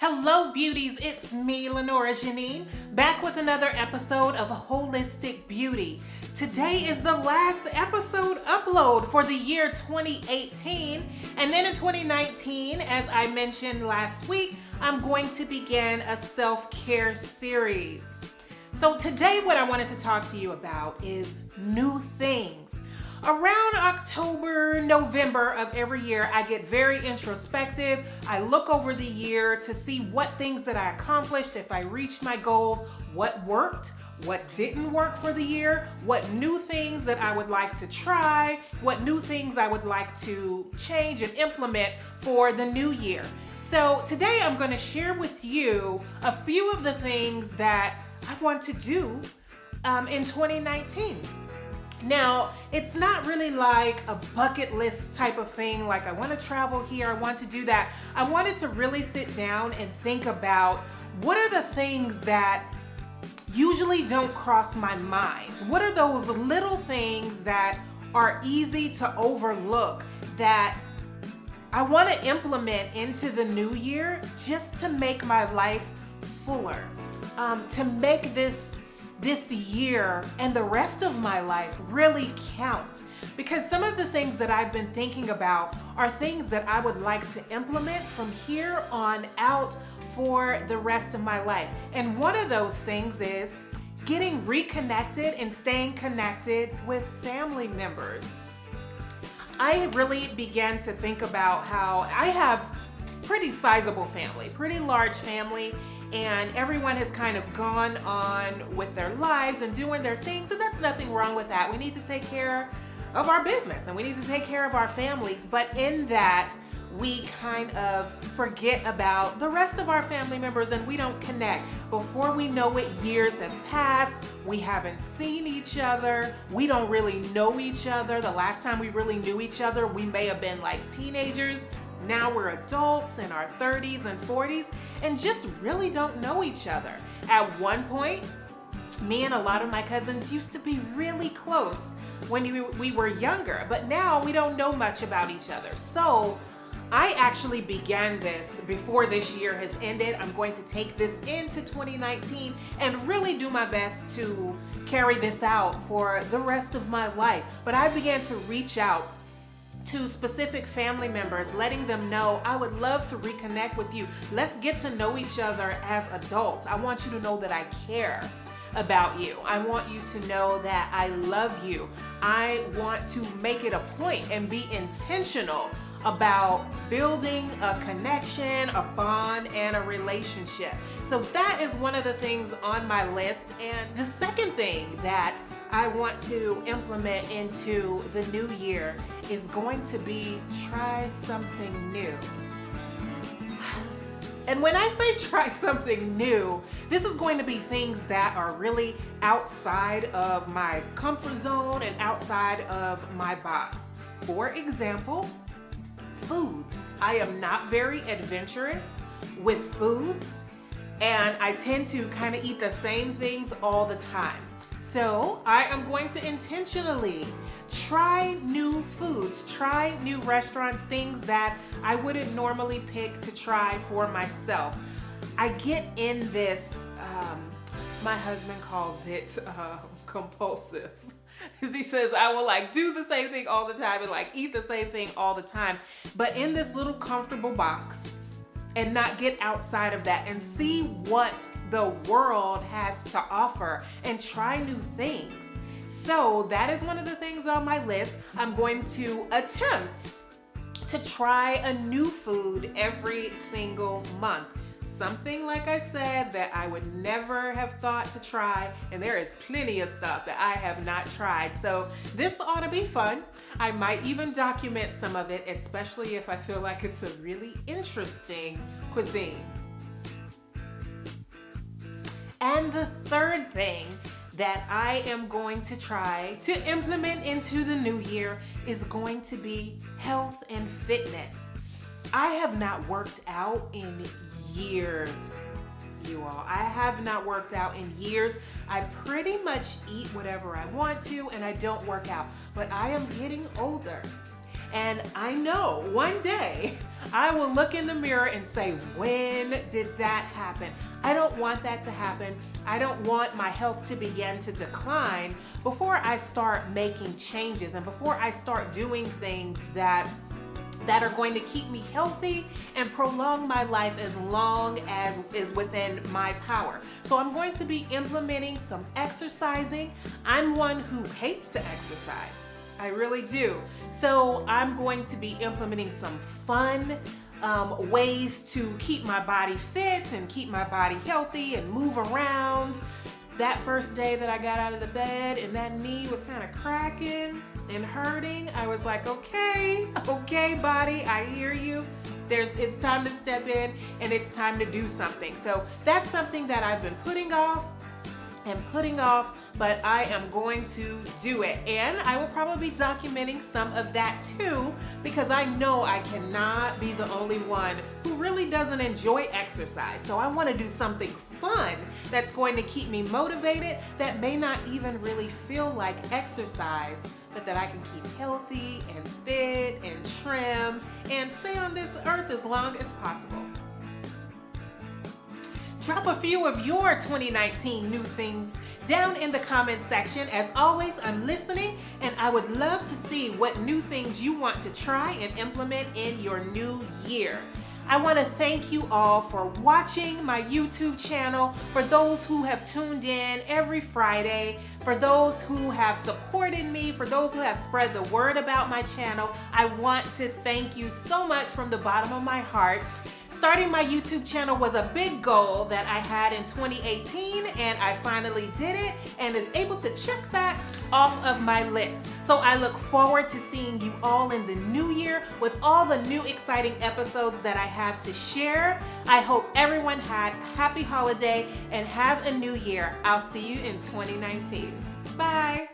Hello beauties, it's me, Lenora Janine, back with another episode of Holistic Beauty. Today is the last episode upload for the year 2018, and then in 2019, as I mentioned last week, I'm going to begin a self-care series. So today what I wanted to talk to you about is new things. Around October, November of every year, I get very introspective. I look over the year to see what things that I accomplished, if I reached my goals, what worked, what didn't work for the year, what new things that I would like to try, what new things I would like to change and implement for the new year. So today I'm going to share with you a few of the things that I want to do in 2019. Now, it's not really like a bucket list type of thing, like I want to travel here, I want to do that. I wanted to really sit down and think about what are the things that usually don't cross my mind? What are those little things that are easy to overlook that I want to implement into the new year just to make my life fuller, to make this year and the rest of my life really count. Because some of the things that I've been thinking about are things that I would like to implement from here on out for the rest of my life. And one of those things is getting reconnected and staying connected with family members. I really began to think about how I have pretty sizable family, pretty large family, and everyone has kind of gone on with their lives and doing their things, and that's nothing wrong with that. We need to take care of our business and we need to take care of our families, but in that we kind of forget about the rest of our family members and we don't connect. Before we know it, years have passed, we haven't seen each other, we don't really know each other. The last time we really knew each other, we may have been like teenagers. Now we're adults in our 30s and 40s and just really don't know each other. At one point, me and a lot of my cousins used to be really close when we were younger, but now we don't know much about each other. So I actually began this before this year has ended. I'm going to take this into 2019 and really do my best to carry this out for the rest of my life. But I began to reach out to specific family members, letting them know I would love to reconnect with you. Let's get to know each other as adults. I want you to know that I care about you. I want you to know that I love you. I want to make it a point and be intentional about building a connection, a bond, and a relationship. So that is one of the things on my list. And the second thing that I want to implement into the new year is going to be try something new. And when I say try something new, this is going to be things that are really outside of my comfort zone and outside of my box. For example, foods. I am not very adventurous with foods, and I tend to kind of eat the same things all the time. So I am going to intentionally try new foods, try new restaurants, things that I wouldn't normally pick to try for myself. I get in this, my husband calls it compulsive. He says I will like do the same thing all the time and like eat the same thing all the time, but in this little comfortable box and not get outside of that and see what the world has to offer and try new things. So that is one of the things on my list. I'm going to attempt to try a new food every single month. Something, like I said, that I would never have thought to try, and there is plenty of stuff that I have not tried. So this ought to be fun. I might even document some of it, especially if I feel like it's a really interesting cuisine. And the third thing that I am going to try to implement into the new year is going to be health and fitness. I have not worked out in years, you all. I have not worked out in years. I pretty much eat whatever I want to and I don't work out, but I am getting older. And I know one day I will look in the mirror and say, when did that happen? I don't want that to happen. I don't want my health to begin to decline before I start making changes and before I start doing things that are going to keep me healthy and prolong my life as long as is within my power. So I'm going to be implementing some exercising. I'm one who hates to exercise. I really do. So I'm going to be implementing some fun ways to keep my body fit and keep my body healthy and move around. That first day that I got out of the bed and that knee was kind of cracking and hurting, I was like, okay, body, I hear you. It's time to step in and it's time to do something. So that's something that I've been putting off, but I am going to do it. And I will probably be documenting some of that too, because I know I cannot be the only one who really doesn't enjoy exercise. So I want to do something fun that's going to keep me motivated, that may not even really feel like exercise, but that I can keep healthy and fit and trim and stay on this earth as long as possible. Drop a few of your 2019 new things down in the comment section. As always, I'm listening and I would love to see what new things you want to try and implement in your new year. I want to thank you all for watching my YouTube channel, for those who have tuned in every Friday, for those who have supported me, for those who have spread the word about my channel. I want to thank you so much from the bottom of my heart. Starting my YouTube channel was a big goal that I had in 2018, and I finally did it and is able to check that off of my list. So I look forward to seeing you all in the new year with all the new exciting episodes that I have to share. I hope everyone had a happy holiday and have a new year. I'll see you in 2019. Bye.